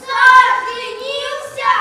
Царь женился!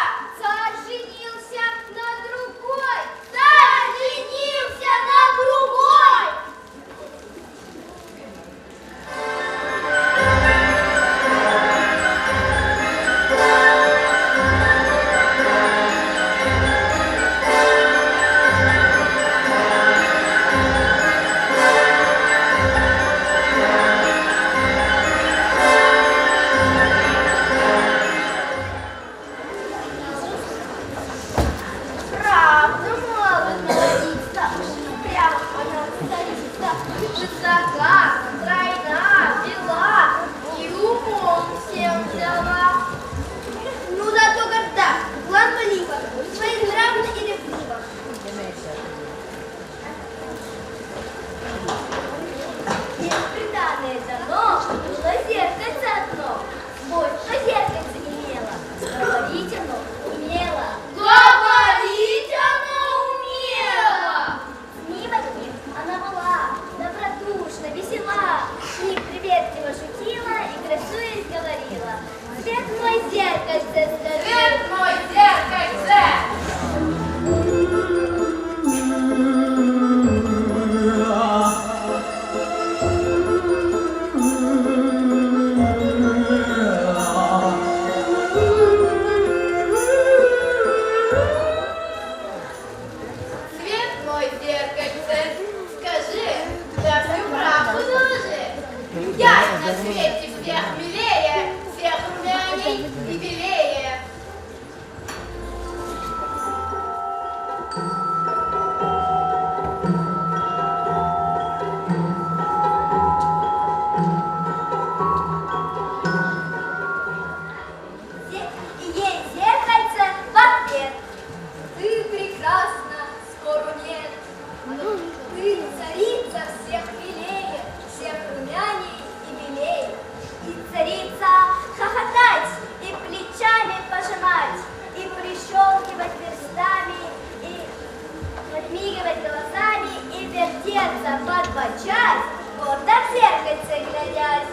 на свете всех милее, всех румяней и белее. Ей зеркальце в ответ. Ты прекрасна, спору нет. Ты царица всех милее, всех румяней и белее. И царица хохотать, и плечами пожимать, и прищелкивать перстами, и подмигивать глазами, и вертеться подбочать, гордо в зеркальце глядясь.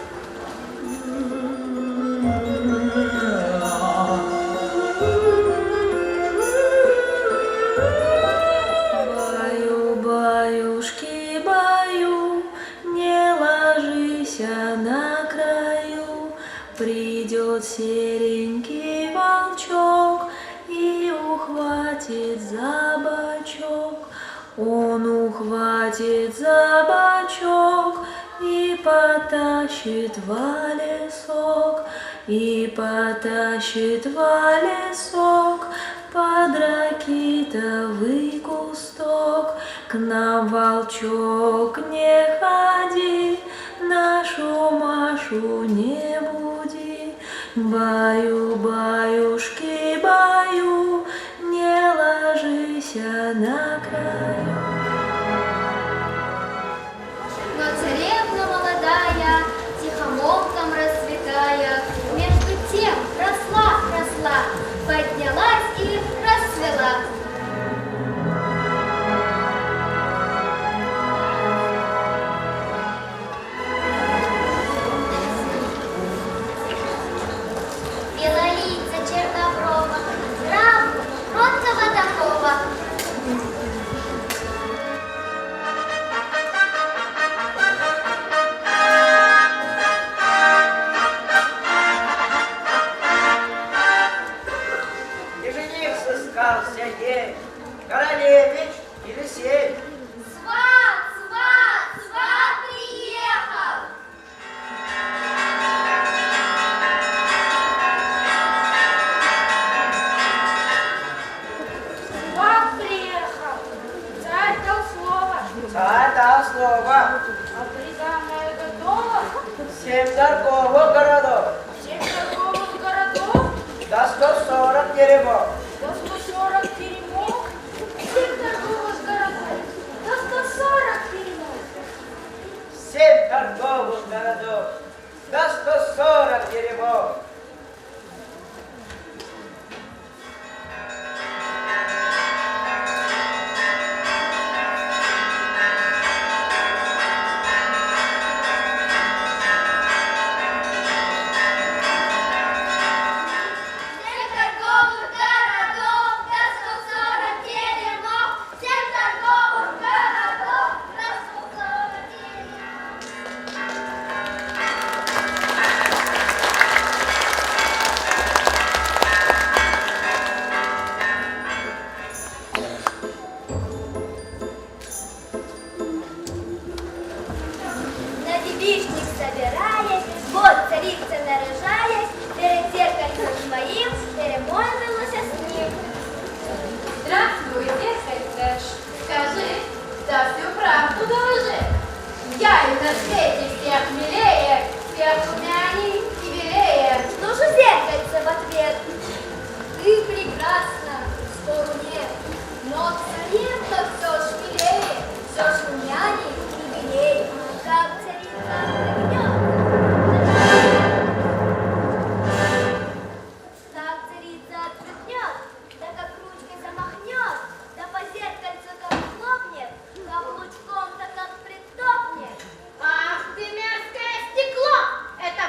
Баю-баюшки, баю, не ложись на краю. Придет серенький волчок и ухватит за бочок. Он ухватит за бочок и потащит в лесок, и потащит в лесок под ракитовый кусток. К нам, волчок, не ходи, нашу Машу не буди. Баю-баюшки, баю, не ложись на краю. Но царевна молодая, тихомолком расцветая, между тем росла, поднялась и расцвела. Белолица черноброва, здраву, кроткого такого. И жених сыскался ей, королевич или сей. Сват приехал! Сват приехал, царь дал слово, Царь дал слово, а приданное готово. 7 торговых городов, 7 торговых городов, до 140 теремов. до 140 теремов, 7 торговых городов, до 140 теремов. 7 торговых городов, до 140 теремов. Семь торговых городов, до 140 теремов. 7 торговых городов, до 140 теремов. На девичник собираясь, вот царица наряжаясь, перед зеркальцем своим церемонилась с ним. Здравствуй, зеркальце, скажи, да всю правду доложи. Я и на свете всех милее, всех румяней и белее. Ну же зеркальце в ответ. Ты прекрасна, спору нет, но царица все ж милее, все ж румяней и белее. Как царица огнет. Так царица отцветнет, да как ручкой замахнет, да по зеркальцу как хлопнет, каблучком да как притопнет. Ах ты мерзкое стекло! Это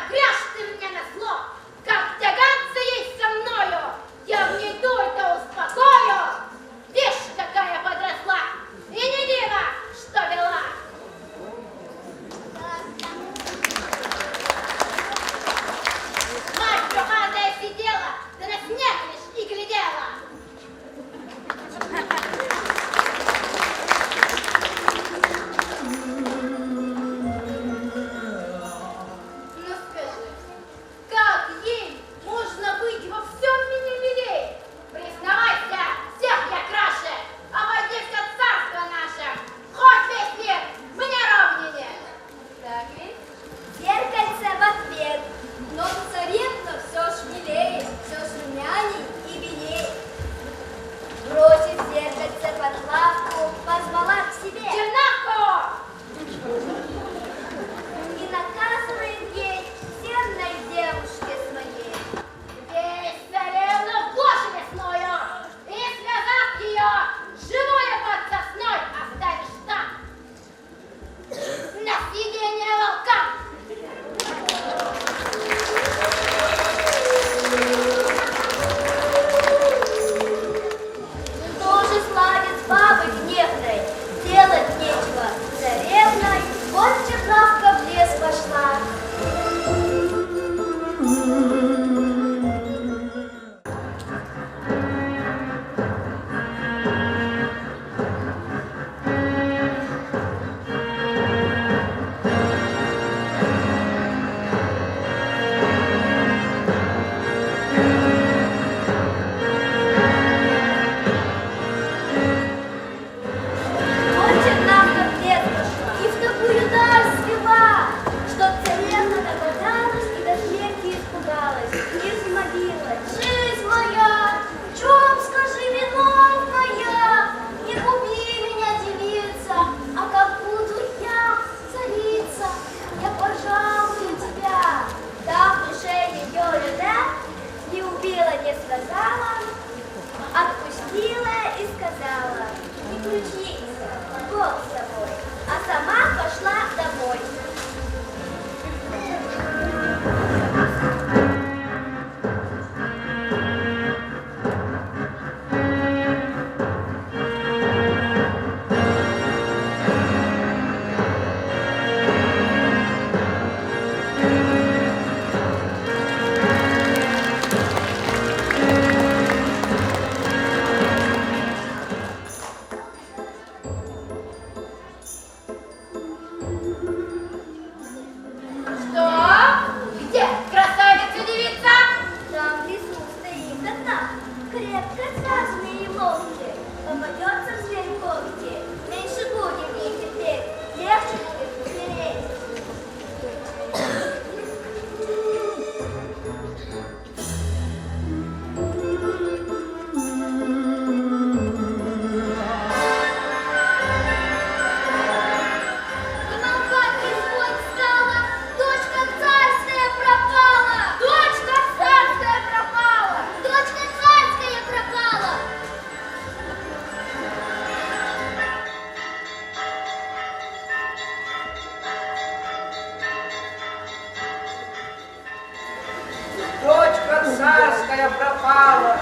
царская пропала.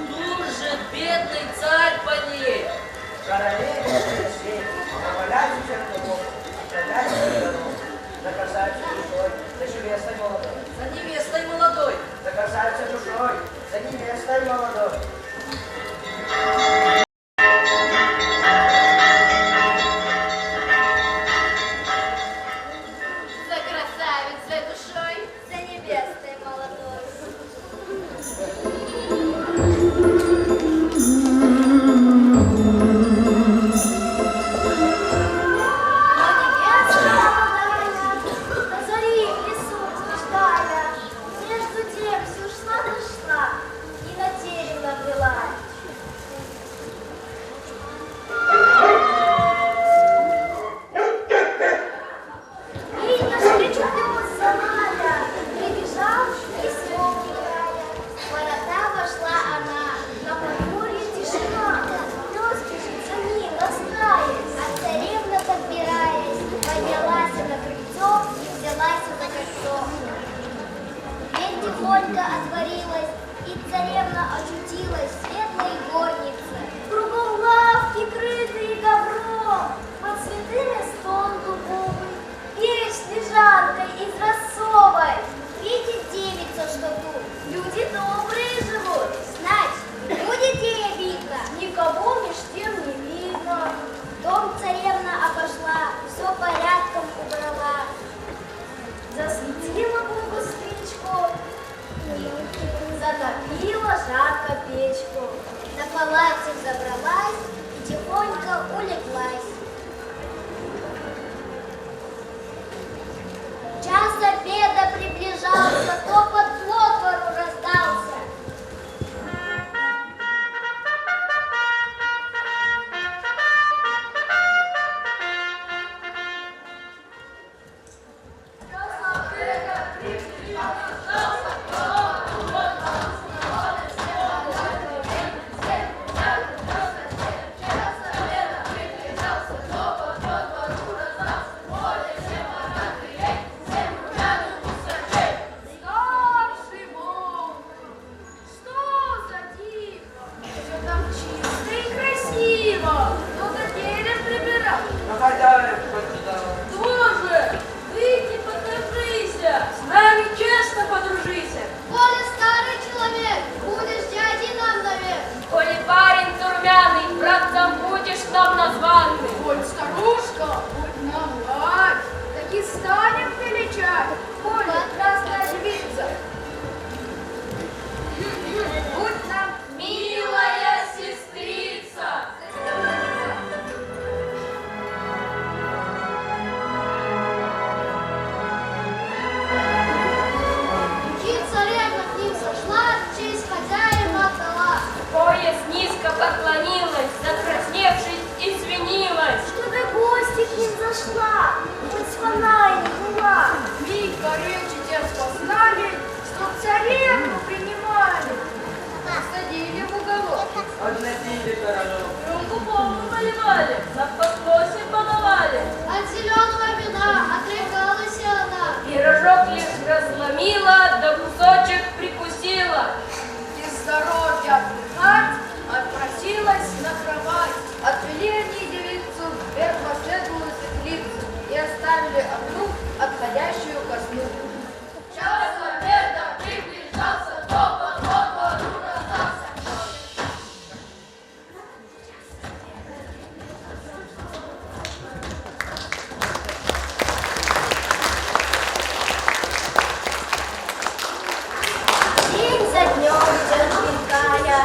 Дуже бедный царь по ней. Королеве Елисей, наваляйся чертогов, отправляйся в дорогу. Заказаться душой, за невестой молодой. За невестой молодой. Заказаться душой, за невестой молодой. За красавицей душой. За невестой молодой. На заре в лесу блуждая, между тем все шла и на терем набрела. Видно, что причудился Надя, прибежал и снова играя. В ворота вошла она, на подворье тишина, пес бежит за ним, ласкаясь, а царевна, подбираясь, поднялась на крыльцо и взялась за кольцо. Дверь тихонько отворилась, и царевна очутилась в светлой горнице. Кругом лавки, крытые ковром, под цветами стол дубовый, печь с лежанкой из рассовой. Видит девица, что тут люди добрые живут. Значит, будет ей обидно, никого меж тем не видно. Дом царевна обошла, все порядком убрала. Засветила Богу свечку, затопила жарко печку. На палате забралась и тихонько улеглась. Час обеда приближался, топот по двору раздался. Старший волк, что за диво? Все там чисто и красиво. Кто-то терем прибирал. На хозяев подсюда. Тоже! Выйди, покажися! С нами честно подружися! Коля старый человек, будешь дядей нам навек. Коли парень сурмяный, братцем будешь нам названный. Коль старушка, будь нам мать, так и станем величать. Коля, красная девица. Будь нам Милая сестрица! И царевна к ним сошла, в честь хозяина отдала. Пояс низко поклонилась, закрасневшись, извинилась. Что ты гости к ним зашла, хоть звона и не была. миг горючий те спознали, что царевну принимали. Посадили в уголок. Относили дорогу. Рюмку полную наливали, на подносе подавали. От зеленого вина отреклась она. Пирожок лишь разломила, да кусочек прикусила. Из здоровья отдыхать, отпросилась на кровать. Отвели они девицу вверх во светлую светлицу и оставили одну, отходящую ко сну. Час обеда приближался, топот по двору раздался. День за днем терпит Кая,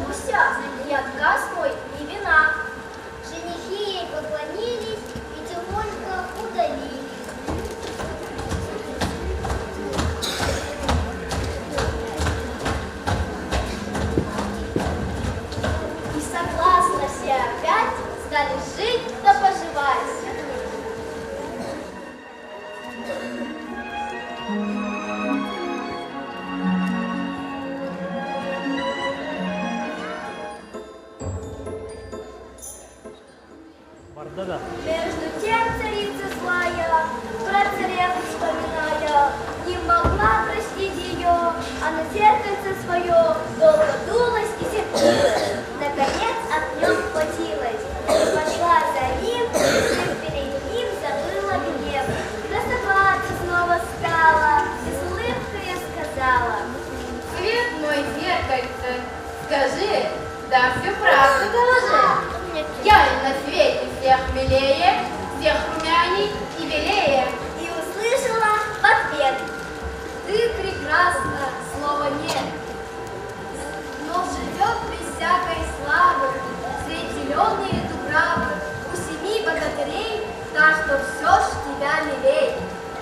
откажуся, и отказ мой не вина. Женихи ей поклонились и тихонько удалились. И согласно все опять стали жить да поживать. Между тем царица злая, про царевну вспоминая, не могла простить ее, а на зеркальце свое долго дулась и сердилась. Наконец от нем хватилась, пошла за ним, и перед ним забыла гнев. Красоваться снова стала и с улыбкой сказала: Свет мой зеркальце, скажи, да всю правду доложи. Я ли на свете всех милее, всех румяней и белее? и услышала в ответ: Ты прекрасна, слова нет, но живет без всякой славы, средь зеленые дубравы, у 7 богатырей, та, что все ж тебя милей.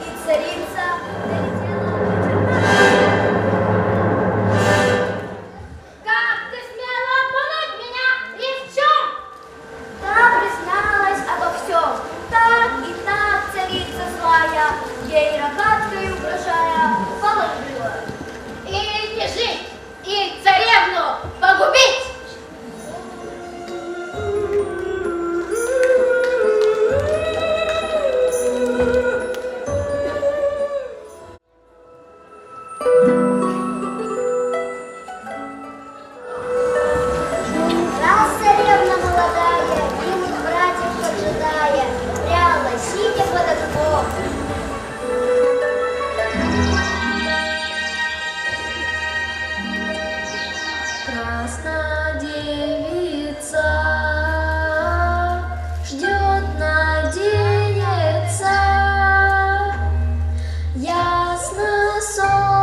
и царица налетела. Как ты смела обмануть меня и в чем? Та призналась обо всем. Так и так царица злая, ей рогаткой угрожая, положила. Или не жить, и царевну погубить. Раз царевна молодая, милых братьев поджидая, пряла, сидя под окном. Красная девица ждет, надеется, ясно сокола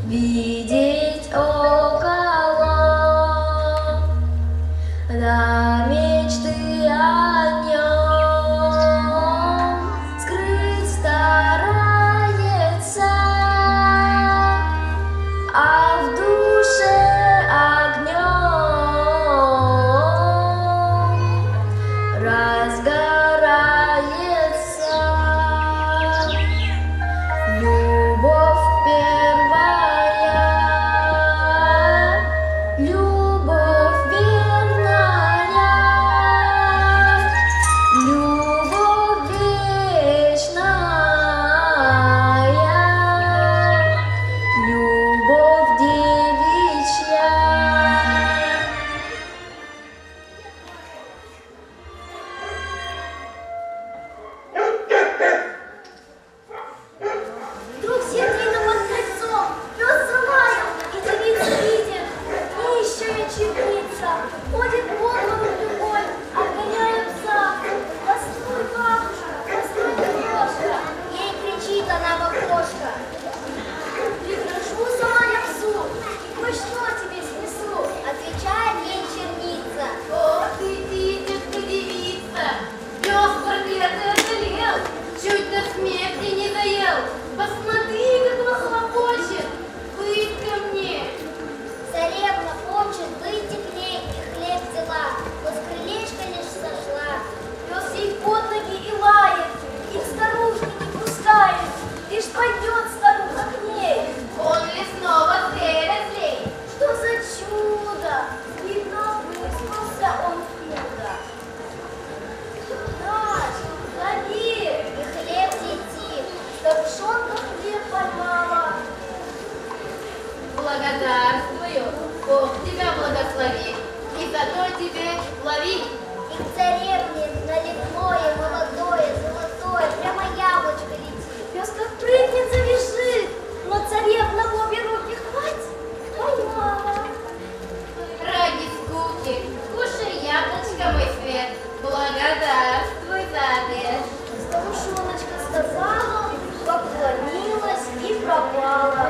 видеть около, да мечты о нем скрыть старается, а в душе огнем разгорается любовь первая, любовь верная, любовь вечная, любовь девичья. Вдруг сердито под крыльцом, пес залаял, и девица видит, нищая черница, ходит подлым любой, отгоняя пса. Постой, бабушка, постой, крошка, ей кричит она в окошко. Прикажу сама я псу, и хоть что тебе снесу, отвечает ей черница. Ох ты, дитятка, девица, пес проклятый одолел, чуть до смерти не доел. Посмотри, как он хлопочет, быть ко мне. Царевна хочет выйти к ней и хлеб взяла, но с крылечка лишь сошла. Пес ей под ноги и лает, и к старушке не пускает, лишь пойдет старуха к ней. Он ли снова злей разлей? Что за чудо! Видно, выспался он худо. Наш, лови, и хлеб дети, старушонка хлеб поймала. Благодарствую, Бог тебя благослови, и за то тебе лови. И к царевне налитное, молодое, золотое, прямо яблочко летит. Пес как прыгнет, завяжет, но царевна в обе руки хватит, поймала. Ради скуки, кушай яблочко, мой свет, благодарствуй за ответ. Старушоночка сказала, поклонилась и пропала.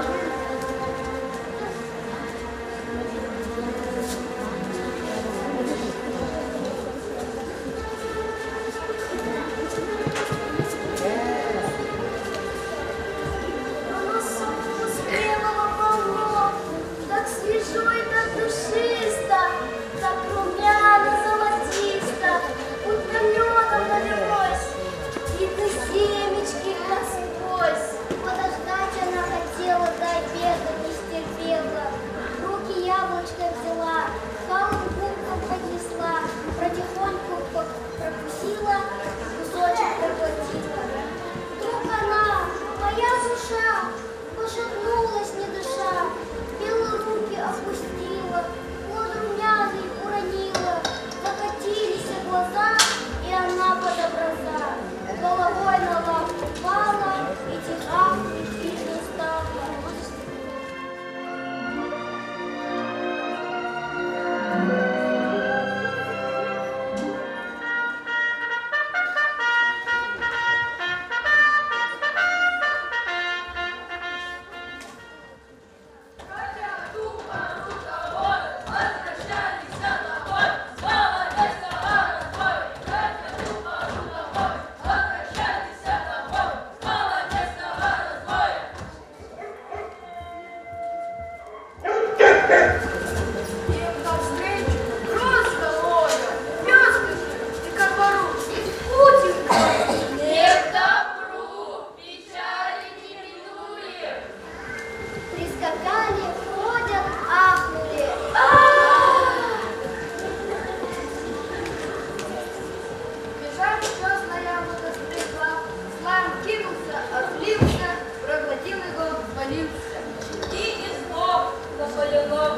свое ног,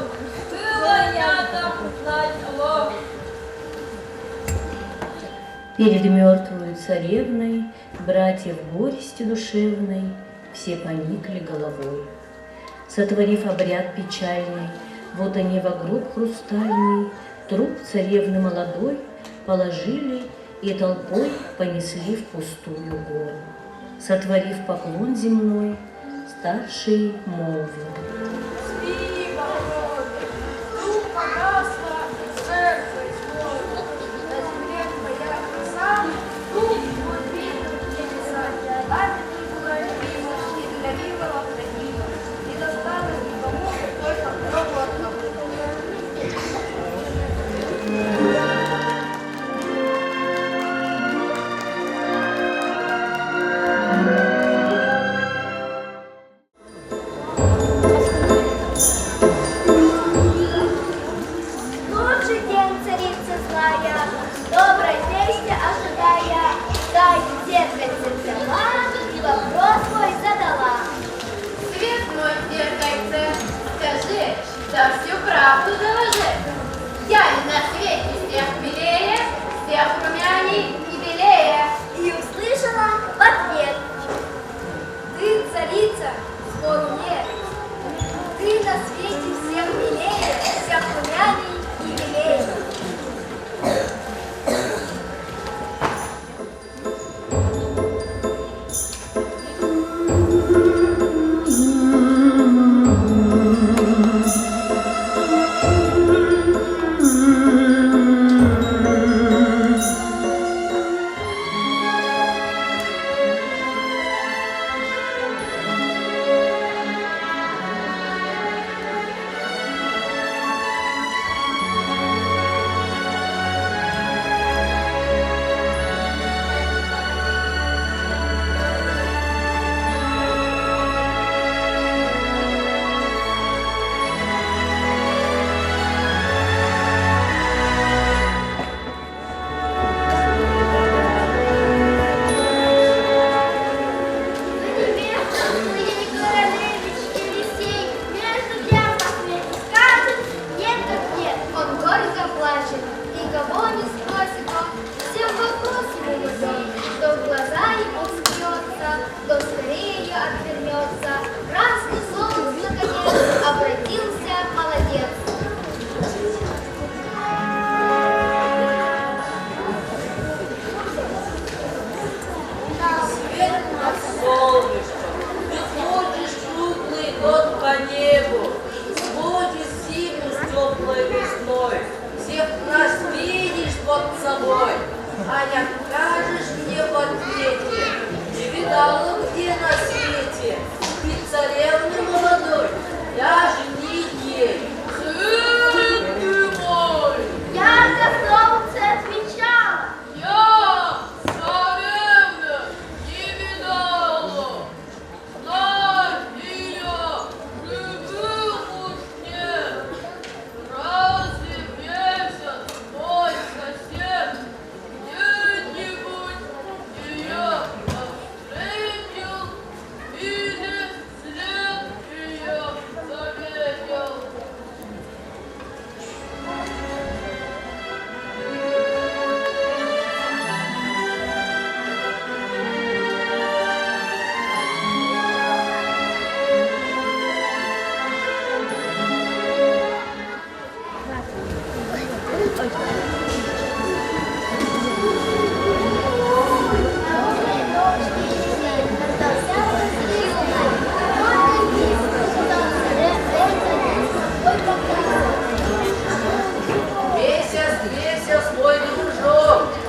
было я там знать лоб. Перед мертвую царевной братьев горести душевной все поникли головой. Сотворив обряд печальный, вот они во гроб хрустальный труп царевны молодой положили и толпой понесли в пустую гору. Сотворив поклон земной, старший молвил: Спи, Богородица, вдруг погасла церковь Божия. На земле твоя краса, дух твой видно в небеса. Памятник была любима и для милого хранима. Не досталось никому, только гробу одному. Лучший день, царица злая, доброй вести ожидая, дай сердце взяла и вопрос свой задала. Свет мой, зеркальце, скажи, да всю правду доложи. Я ли на свете всех милее, всех румяней и белее? И услышала в ответ: ты, царица, спору нет. Ты на свете всех милее, всех румяней и белее.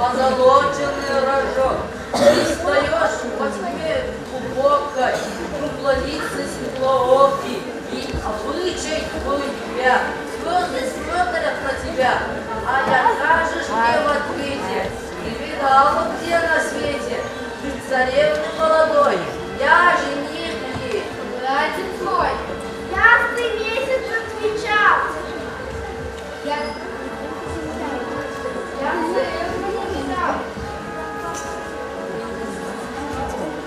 позолоченный рожок. Ты встаешь во тьме глубокой, круглолицый, светлоокий, и обычай твой тебя. Звезды смотрят на тебя, а я кажешь мне в ответе. Ты видала, где на свете? Ты царевны молодой, я жених ей. Братец мой, Ясный месяц отвечал. я царевну не видал.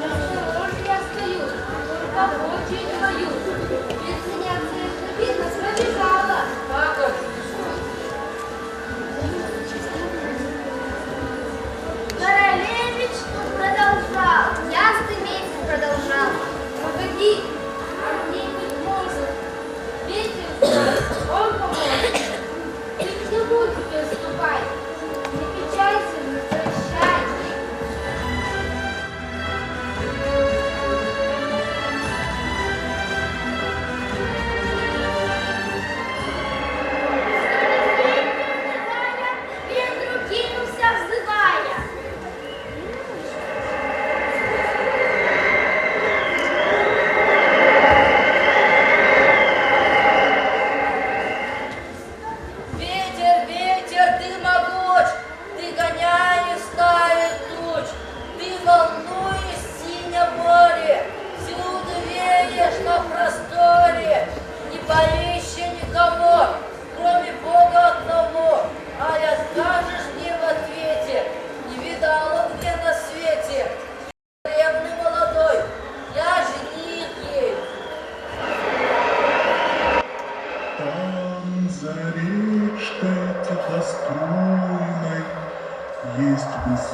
На стороже я стою, только очи не мою. Ведь меня царевна видно,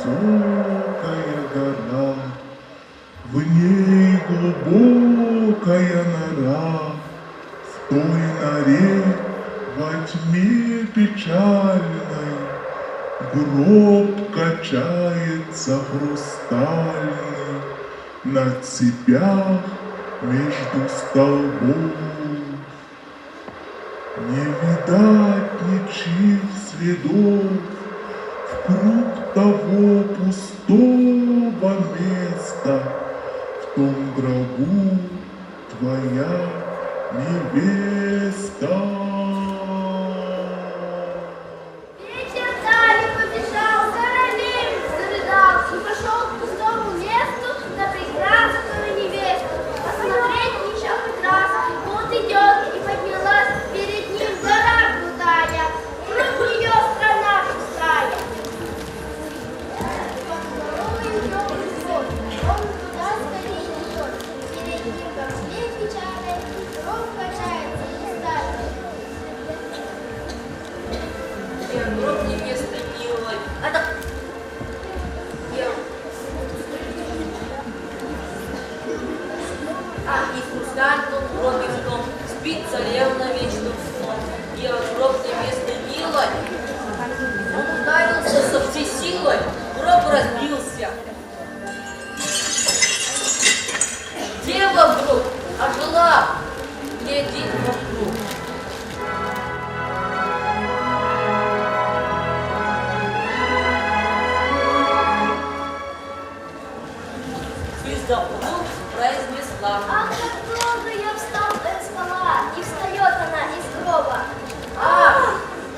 высокая гора, в ней глубокая нора, в той норе во тьме печальной гроб качается хрустальный на цепях между столбов. Не видать ничьих следов вкруг того пустого места, в том гробу твоя невеста. Ветер даль побежал, королевин зарыдал и пошел к пустому месту на прекрасную невесту. Посмотреть еще хоть раз, вот идет и поднялась перед ним гора крутая, вокруг нее страна пустая. Под горой идет гроб, он туда скорее идет, перед ним во тьме печальной гроб качается и ставит. Я гроб невесты милой. И в хрустальном гробе в том спит царевна вечным сном. Я гроб невесты милой. Он ударился со всей силой, гроб разбился. Дева вдруг ожила, глядит вокруг. Звезда вдруг произнесла: Ах, как долго я спала, и встает она из гроба. «Ах!»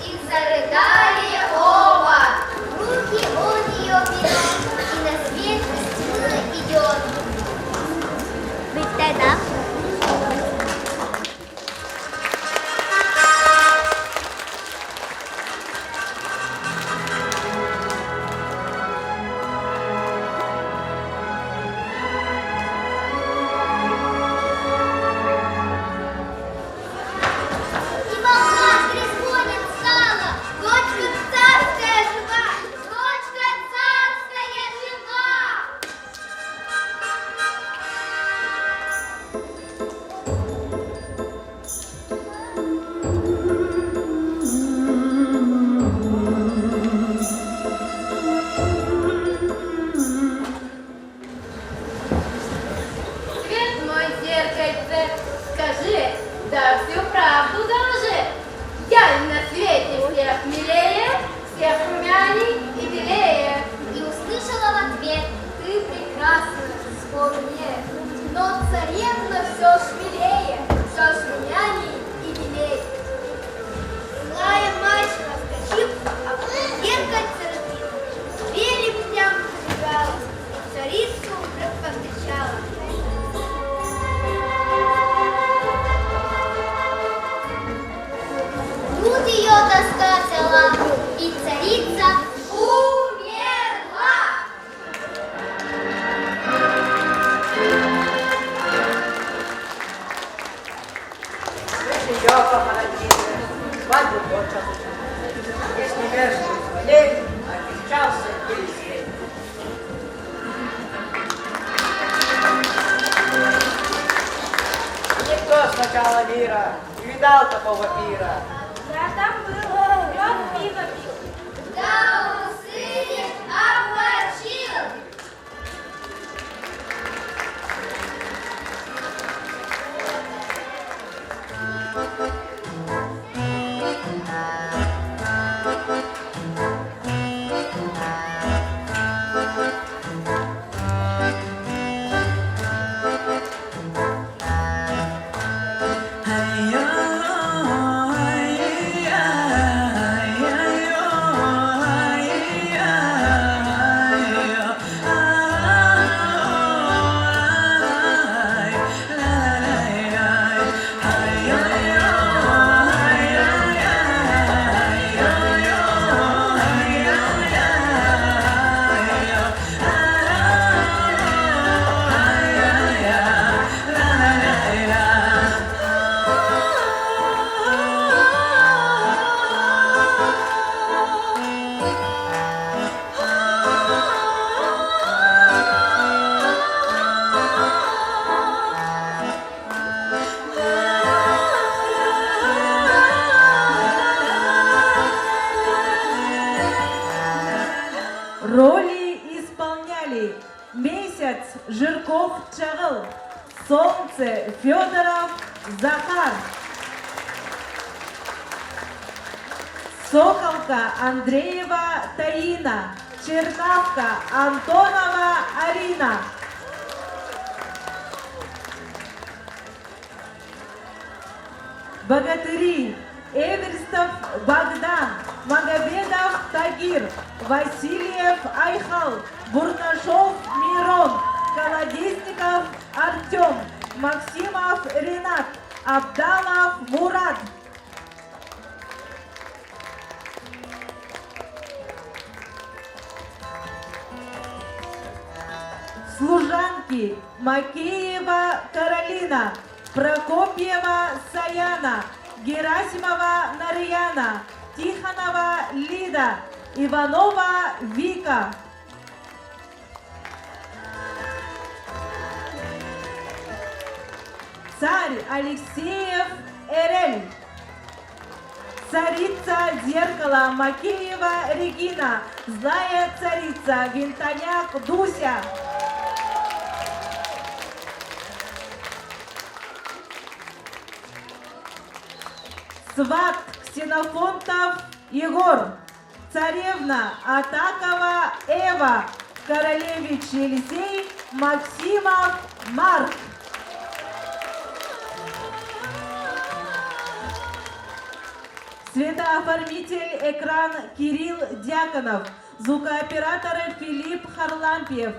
И зарыдали оба. Руки он ее берет, и на свет из тьмы идет. Быть тогда. И волна трезвонит стала, дочка царская жива, дочка царская жива. Свет мой, зеркальце, скажи, да всю правду доложи. Я на свете всех милее, всех румяней и белее. И услышала в ответ: ты прекрасна, спору нет, но царевна все шмелее, все шмеляней и белее. Злая мать раскочив, а в зеркальце разбит, белым прям забегала, царицу вдруг повстречала. Грудь ее тоска взяла, и царица умерла. Ее похоронили, свадьбу почал. Если между звоней, обещался Елисей. Никто сначала мира не видал такого пира. Я там был, лед пиво пил. Да усы обмочил. Ay, ay, ay, ay, ay, ay, Соколка Андреева Таина, Чернавка Антонова Арина. Богатыри Эверстов Богдан, Магомедов Тагир, Васильев Айхал, Бурнашов Мирон, Колодезников Артем, Максимов Ренат, Абдалов Мурат. Служанки Макеева Каролина, Прокопьева Саяна, Герасимова Нарьяна, Тихонова Лида, Иванова Вика. Царь Алексеев Эрель. Царица зеркала Макеева Регина, злая царица Винтоняк Дуся. Сват Ксенофонтов Егор, царевна Атакова Эва, королевич Елисей, Максимов Марк. Светооформитель экран Кирилл Дьяконов, звукооператор Филипп Харлампьев,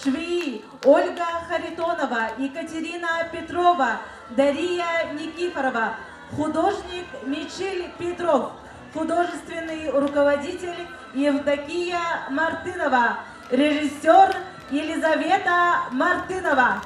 швеи Ольга Харитонова, Екатерина Петрова, Дария Никифорова, художник Мичель Петров, художественный руководитель Евдокия Мартынова, режиссер Елизавета Мартынова.